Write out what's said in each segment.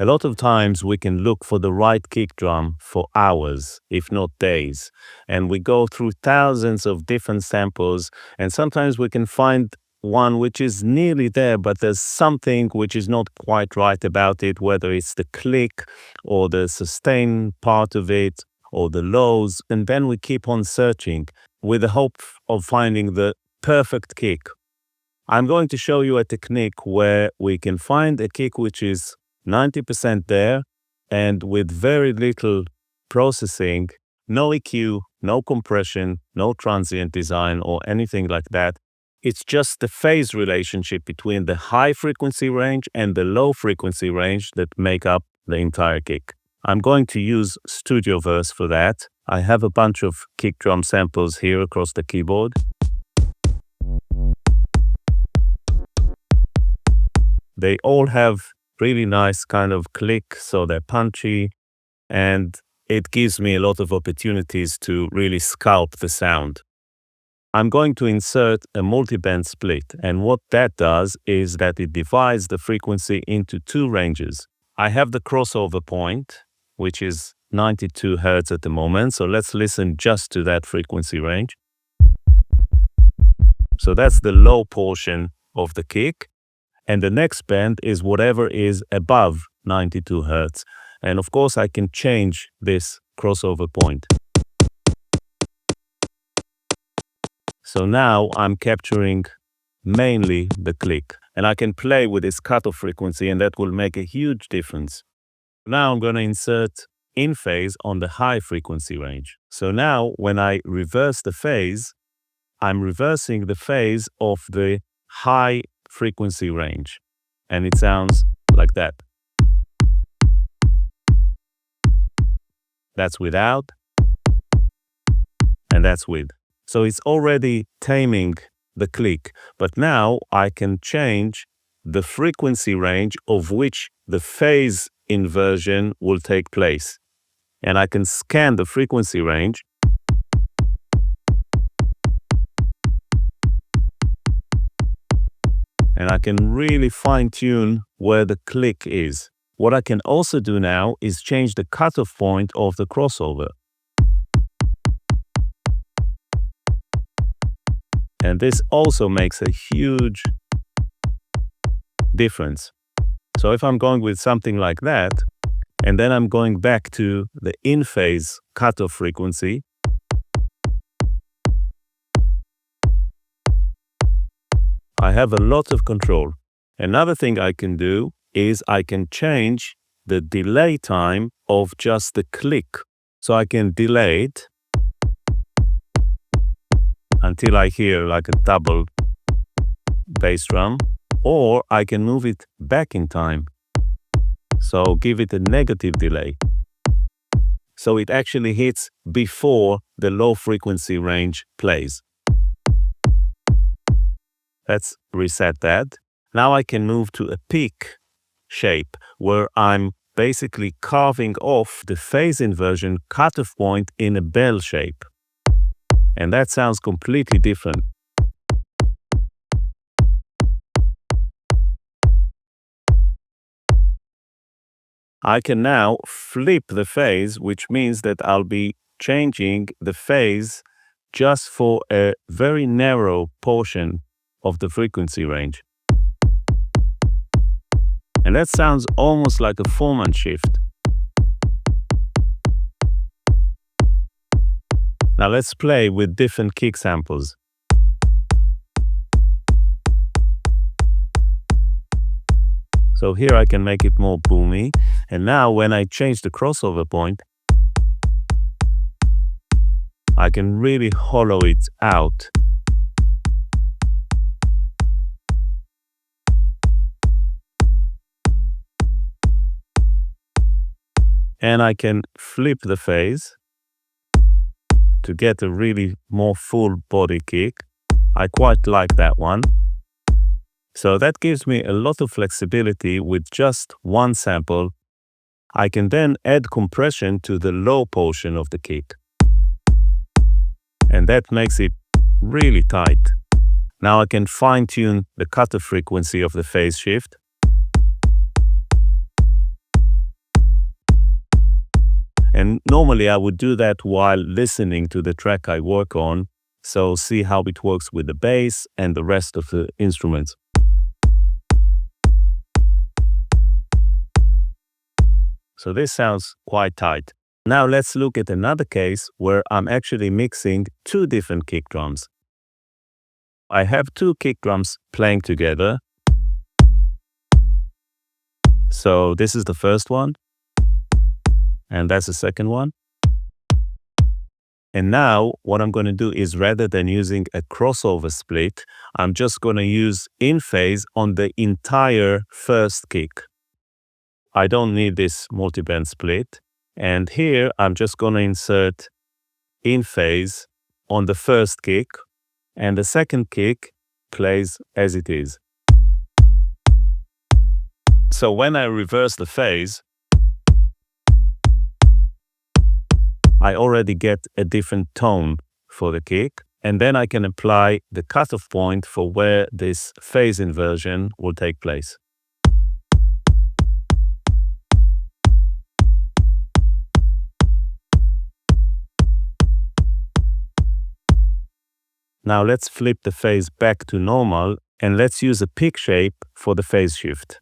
A lot of times we can look for the right kick drum for hours, if not days. And we go through thousands of different samples, and sometimes we can find one which is nearly there, but there's something which is not quite right about it, whether it's the click or the sustain part of it or the lows. And then we keep on searching with the hope of finding the perfect kick. I'm going to show you a technique where we can find a kick which is 90% there, and with very little processing, no EQ, no compression, no transient design or anything like that. It's just the phase relationship between the high frequency range and the low frequency range that make up the entire kick. I'm going to use Studioverse for that. I have a bunch of kick drum samples here across the keyboard. They all have really nice kind of click, so they're punchy, and it gives me a lot of opportunities to really sculpt the sound. I'm going to insert a multi-band split, and what that does is that it divides the frequency into two ranges. I have the crossover point, which is 92 Hz at the moment, so let's listen just to that frequency range. So that's the low portion of the kick. And the next band is whatever is above 92 Hz. And of course, I can change this crossover point. So now I'm capturing mainly the click. And I can play with this cutoff frequency, and that will make a huge difference. Now I'm going to insert InPhase on the high frequency range. So now when I reverse the phase, I'm reversing the phase of the high frequency range, and it sounds like that. That's without, and that's with. So it's already taming the click, but now I can change the frequency range of which the phase inversion will take place. And I can scan the frequency range and I can really fine-tune where the click is. What I can also do now is change the cutoff point of the crossover. And this also makes a huge difference. So if I'm going with something like that, and then I'm going back to the in-phase cutoff frequency, I have a lot of control. Another thing I can do is I can change the delay time of just the click. So I can delay it until I hear like a double bass drum, or I can move it back in time. So give it a negative delay. So it actually hits before the low frequency range plays. Let's reset that. Now I can move to a peak shape where I'm basically carving off the phase inversion cutoff point in a bell shape. And that sounds completely different. I can now flip the phase, which means that I'll be changing the phase just for a very narrow portion of the frequency range. And that sounds almost like a Foreman shift. Now let's play with different kick samples. So here I can make it more boomy. And now when I change the crossover point, I can really hollow it out. And I can flip the phase to get a really more full body kick. I quite like that one. So that gives me a lot of flexibility with just one sample. I can then add compression to the low portion of the kick. And that makes it really tight. Now I can fine-tune the cutoff frequency of the phase shift. And normally I would do that while listening to the track I work on, so see how it works with the bass and the rest of the instruments. So this sounds quite tight. Now let's look at another case where I'm actually mixing two different kick drums. I have two kick drums playing together. So this is the first one, and that's the second one. And now what I'm going to do is, rather than using a crossover split, I'm just going to use in phase on the entire first kick. I don't need this multiband split. And here I'm just going to insert in phase on the first kick, and the second kick plays as it is. So when I reverse the phase, I already get a different tone for the kick, and then I can apply the cutoff point for where this phase inversion will take place. Now let's flip the phase back to normal, and let's use a pick shape for the phase shift.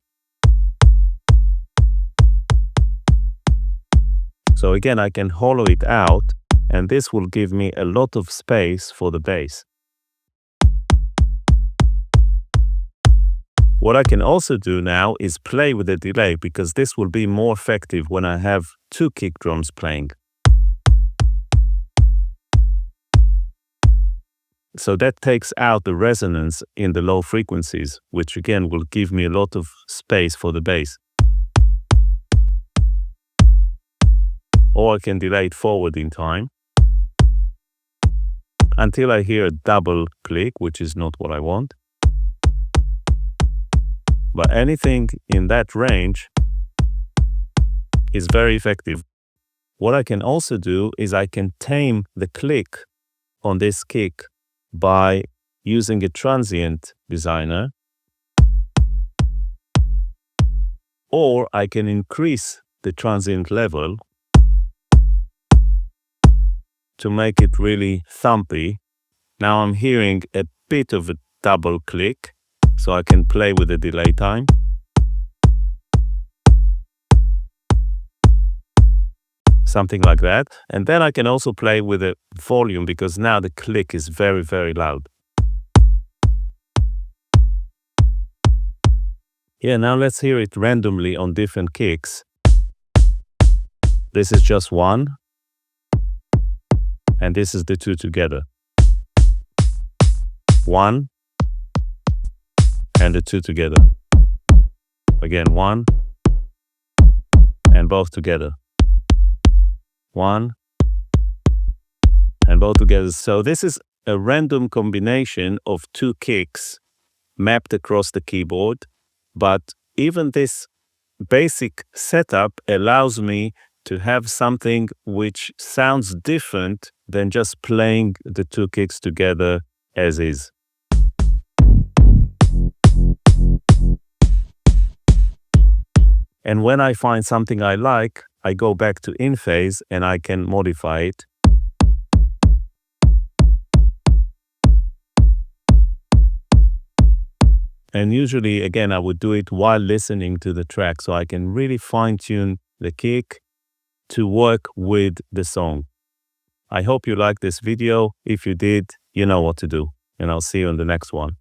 So again, I can hollow it out, and this will give me a lot of space for the bass. What I can also do now is play with the delay, because this will be more effective when I have two kick drums playing. So that takes out the resonance in the low frequencies, which again will give me a lot of space for the bass. Or I can delay it forward in time until I hear a double click, which is not what I want. But anything in that range is very effective. What I can also do is I can tame the click on this kick by using a transient designer, or I can increase the transient level to make it really thumpy. Now I'm hearing a bit of a double click, so I can play with the delay time. Something like that. And then I can also play with the volume, because now the click is very, very loud. Yeah, now let's hear it randomly on different kicks. This is just one, and this is the two together. One, and the two together. Again, one, and both together. One, and both together. So this is a random combination of two kicks mapped across the keyboard, but even this basic setup allows me to have something which sounds different than just playing the two kicks together as is. And when I find something I like, I go back to in phase and I can modify it. And usually, again, I would do it while listening to the track, so I can really fine-tune the kick to work with the song. I hope you liked this video. If you did, you know what to do, and I'll see you in the next one.